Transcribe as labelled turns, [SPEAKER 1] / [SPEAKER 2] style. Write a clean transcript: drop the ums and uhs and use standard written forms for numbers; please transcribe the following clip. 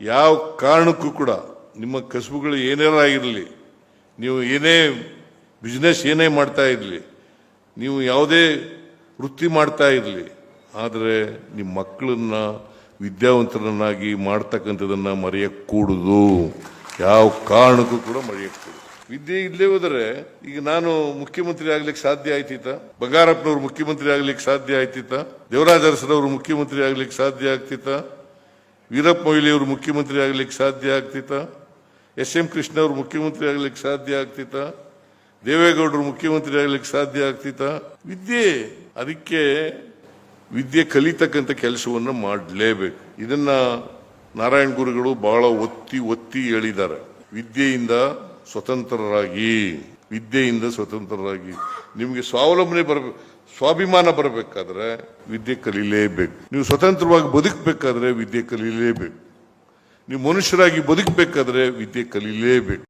[SPEAKER 1] ಯಾವ ಕಾರಣಕ್ಕೂ ಕೂಡ ನಿಮ್ಮ ಕಸುಬುಗಳು ಏನೇನಾಗಿರಲಿ, ನೀವು ಏನೇ ಬಿಸ್ನೆಸ್ ಏನೇ ಮಾಡ್ತಾ ಇರಲಿ, ನೀವು ಯಾವುದೇ ವೃತ್ತಿ ಮಾಡ್ತಾ ಇರಲಿ, ಆದರೆ ನಿಮ್ಮ ಮಕ್ಕಳನ್ನ ವಿದ್ಯಾವಂತರನ್ನಾಗಿ ಮಾಡ್ತಕ್ಕಂಥದನ್ನ ಮರೆಯக்கூಡುದು. ಯಾವ ಕಾರಣಕ್ಕೂ ಕೂಡ ಮರೆಯக்கூಡುದು. ವಿದ್ಯೆ ಇಲ್ಲೇ ಹೋದರೆ ಈಗ ನಾನು ಮುಖ್ಯಮಂತ್ರಿ ಆಗ್ಲಿಕ್ಕೆ ಸಾಧ್ಯ ಆಯ್ತಿತ್ತ? ಬಂಗಾರಪ್ಪನವರು ಮುಖ್ಯಮಂತ್ರಿ ಆಗ್ಲಿಕ್ಕೆ ಸಾಧ್ಯ ಆಯ್ತಿತ್ತ? ದೇವರಾಜ ಅರಸರವರು ಮುಖ್ಯಮಂತ್ರಿ ಆಗ್ಲಿಕ್ಕೆ ಸಾಧ್ಯ ಆಗ್ತಿತ್ತ? ವೀರಪ್ಪ ಮೊಯ್ಲಿ ಅವರು ಮುಖ್ಯಮಂತ್ರಿ ಆಗ್ಲಿಕ್ಕೆ ಸಾಧ್ಯ ಆಗ್ತಿತ್ತ? ಎಸ್.ಎಂ. ಕೃಷ್ಣ ಅವರು ಮುಖ್ಯಮಂತ್ರಿ ಆಗ್ಲಿಕ್ಕೆ ಸಾಧ್ಯ ಆಗ್ತಿತ್ತ? ದೇವೇಗೌಡರು ಮುಖ್ಯಮಂತ್ರಿ ಆಗ್ಲಿಕ್ಕೆ ಸಾಧ್ಯ ಆಗ್ತಿತ್ತ? ವಿದ್ಯೆ, ಅದಕ್ಕೆ ವಿದ್ಯೆ ಕಲಿತಕ್ಕಂಥ ಕೆಲಸವನ್ನು ಮಾಡಲೇಬೇಕು. ಇದನ್ನ ನಾರಾಯಣ ಗುರುಗಳು ಬಹಳ ಒತ್ತಿ ಒತ್ತಿ ಹೇಳಿದ್ದಾರೆ. ವಿದ್ಯೆಯಿಂದ ಸ್ವತಂತ್ರರಾಗಿ, ವಿದ್ಯೆಯಿಂದ ಸ್ವತಂತ್ರರಾಗಿ. ನಿಮಗೆ ಸ್ವಾವಲಂಬನೆ ಬರಬೇಕು, ಸ್ವಾಭಿಮಾನ ಬರಬೇಕಾದ್ರೆ ವಿದ್ಯೆ ಕಲೀಲೇಬೇಕು. ನೀವು ಸ್ವತಂತ್ರವಾಗಿ ಬದುಕಬೇಕಾದ್ರೆ ವಿದ್ಯೆ ಕಲೀಲೇಬೇಕು. ನೀವು ಮನುಷ್ಯರಾಗಿ ಬದುಕಬೇಕಾದ್ರೆ ವಿದ್ಯೆ ಕಲೀಲೇಬೇಕು.